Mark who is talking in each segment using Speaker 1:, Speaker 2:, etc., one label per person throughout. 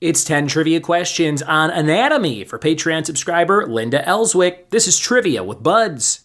Speaker 1: It's 10 trivia questions on anatomy for Patreon subscriber Linda Elswick. This is Trivia with Buds.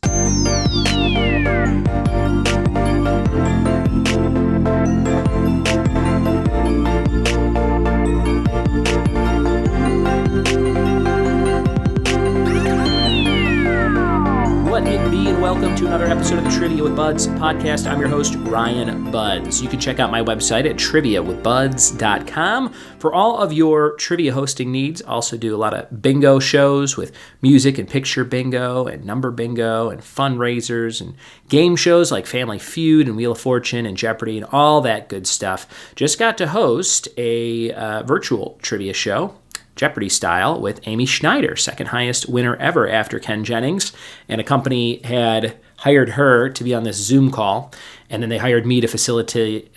Speaker 1: What it be, and welcome to another episode of the Trivia with Buds podcast. I'm your host, Ryan Buds. You can check out my website at triviawithbuds.com for all of your trivia hosting needs. Also do a lot of bingo shows with music and picture bingo and number bingo and fundraisers and game shows like Family Feud and Wheel of Fortune and Jeopardy and all that good stuff. Just got to host a virtual trivia show, Jeopardy style, with Amy Schneider, second highest winner ever after Ken Jennings. And a company had hired her to be on this Zoom call, and then they hired me to facilitate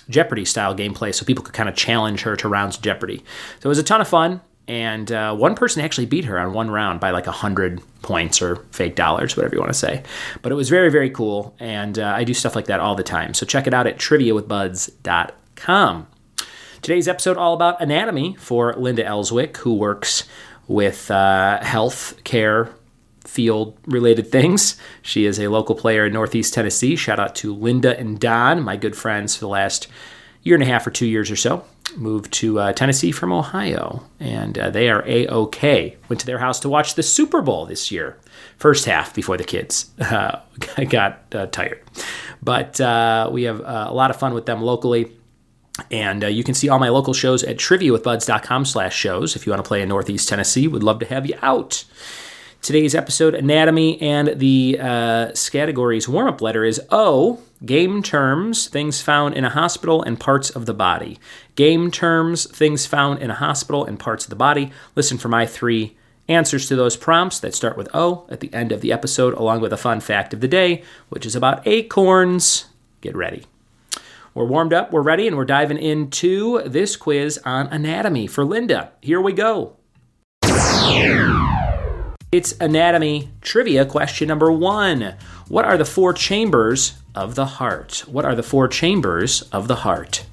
Speaker 1: Jeopardy style gameplay so people could kind of challenge her to rounds of Jeopardy. So it was a ton of fun, and one person actually beat her on one round by like 100 points or fake dollars, whatever you want to say. But it was very, very cool, and I do stuff like that all the time. So check it out at triviawithbuds.com. Today's episode all about anatomy for Linda Elswick, who works with health care field-related things. She is a local player in Northeast Tennessee. Shout out to Linda and Don, my good friends for the last year and a half or 2 years or so. Moved to Tennessee from Ohio, and they are A-OK. Went to their house to watch the Super Bowl this year. First half before the kids got tired. But we have a lot of fun with them locally. And you can see all my local shows at triviawithbuds.com/shows. If you want to play in Northeast Tennessee, would love to have you out. Today's episode, anatomy, and the category's warm-up letter is O, game terms, things found in a hospital and parts of the body. Game terms, things found in a hospital and parts of the body. Listen for my 3 answers to those prompts that start with O at the end of the episode, along with a fun fact of the day, which is about acorns. Get ready. We're warmed up, we're ready, and we're diving into this quiz on anatomy for Linda. Here we go. It's anatomy trivia question number 1. What are the 4 chambers of the heart? What are the 4 chambers of the heart?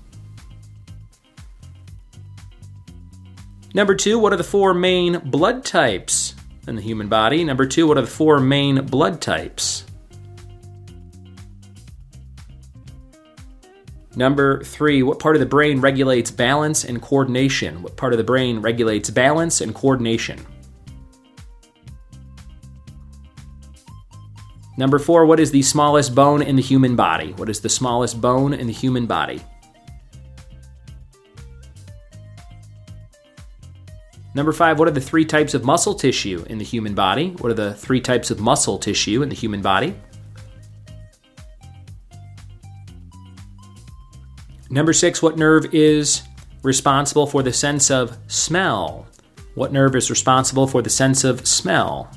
Speaker 1: Number 2, what are the 4 main blood types in the human body? Number 2, what are the 4 main blood types? Number 3, what part of the brain regulates balance and coordination? What part of the brain regulates balance and coordination? Number 4, what is the smallest bone in the human body? What is the smallest bone in the human body? Number 5, what are the 3 types of muscle tissue in the human body? What are the 3 types of muscle tissue in the human body? Number 6, what nerve is responsible for the sense of smell? What nerve is responsible for the sense of smell?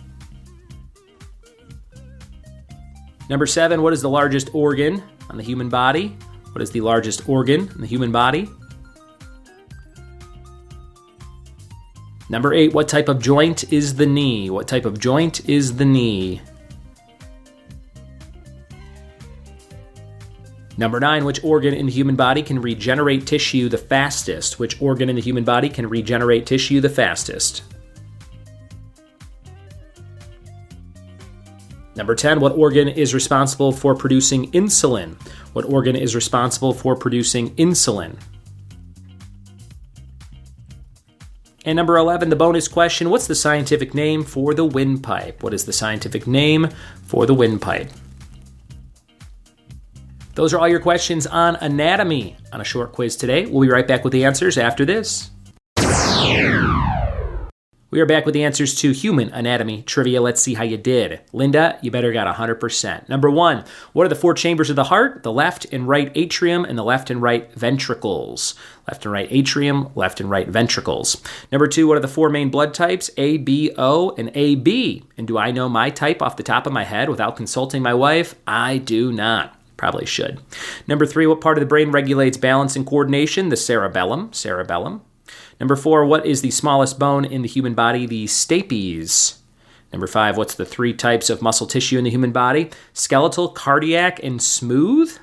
Speaker 1: Number 7, what is the largest organ on the human body? What is the largest organ in the human body? Number 8, what type of joint is the knee? What type of joint is the knee? Number 9, which organ in the human body can regenerate tissue the fastest? Which organ in the human body can regenerate tissue the fastest? Number 10, what organ is responsible for producing insulin? What organ is responsible for producing insulin? And number 11, the bonus question, what's the scientific name for the windpipe? What is the scientific name for the windpipe? Those are all your questions on anatomy on a short quiz today. We'll be right back with the answers after this. We are back with the answers to human anatomy trivia. Let's see how you did. Linda, you better got 100%. Number 1, what are the 4 chambers of the heart? The left and right atrium and the left and right ventricles. Left and right atrium, left and right ventricles. Number 2, what are the 4 main blood types? A, B, O, and AB. And do I know my type off the top of my head without consulting my wife? I do not. Probably should. Number 3, what part of the brain regulates balance and coordination? The cerebellum. Cerebellum. Number 4, what is the smallest bone in the human body? The stapes. Number 5, what's the 3 types of muscle tissue in the human body? Skeletal, cardiac, and smooth?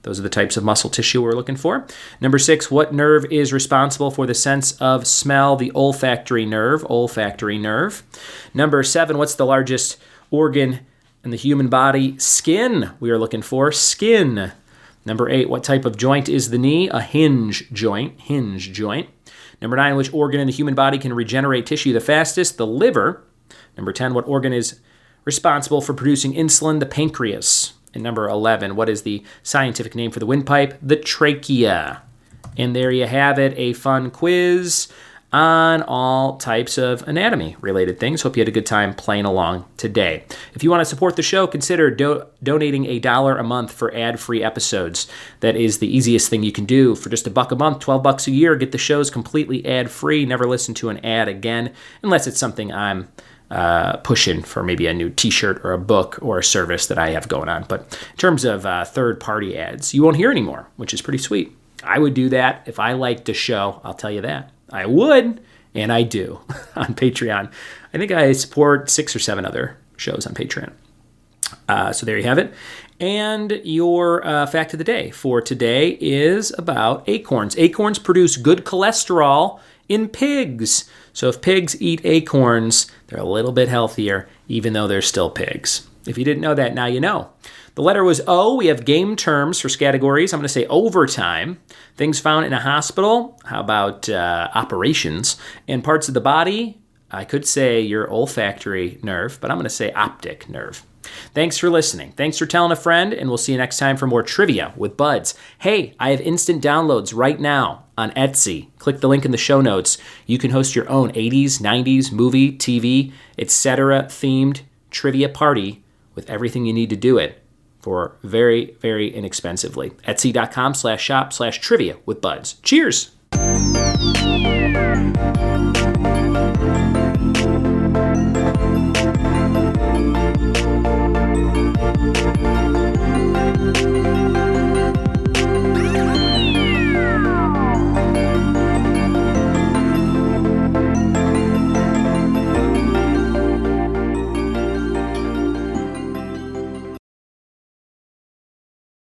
Speaker 1: Those are the types of muscle tissue we're looking for. Number 6, what nerve is responsible for the sense of smell? The olfactory nerve. Olfactory nerve. Number 7, what's the largest organ in the human body? Skin. We are looking for skin. Number 8, what type of joint is the knee? A hinge joint. Hinge joint. Number 9, which organ in the human body can regenerate tissue the fastest? The liver. Number 10, what organ is responsible for producing insulin? The pancreas. And number 11, what is the scientific name for the windpipe? The trachea. And there you have it, a fun quiz on all types of anatomy-related things. Hope you had a good time playing along today. If you want to support the show, consider donating $1 a month for ad-free episodes. That is the easiest thing you can do. For just $1 a month, $12 a year, get the shows completely ad-free. Never listen to an ad again, unless it's something I'm pushing for, maybe a new t-shirt or a book or a service that I have going on. But in terms of third-party ads, you won't hear anymore, which is pretty sweet. I would do that if I liked the show, I'll tell you that. I would, and I do, on Patreon. I think I support 6 or 7 other shows on Patreon. So there you have it. And your fact of the day for today is about acorns. Acorns produce good cholesterol in pigs. So if pigs eat acorns, they're a little bit healthier, even though they're still pigs. If you didn't know that, now you know. The letter was O. We have game terms for categories. I'm going to say overtime. Things found in a hospital. How about operations? And parts of the body. I could say your olfactory nerve, but I'm going to say optic nerve. Thanks for listening. Thanks for telling a friend, and we'll see you next time for more trivia with Buds. Hey, I have instant downloads right now on Etsy. Click the link in the show notes. You can host your own 80s, 90s, movie, TV, etc. themed trivia party with everything you need to do it for very, very inexpensively. Etsy.com/shop/trivia with Buds. Cheers!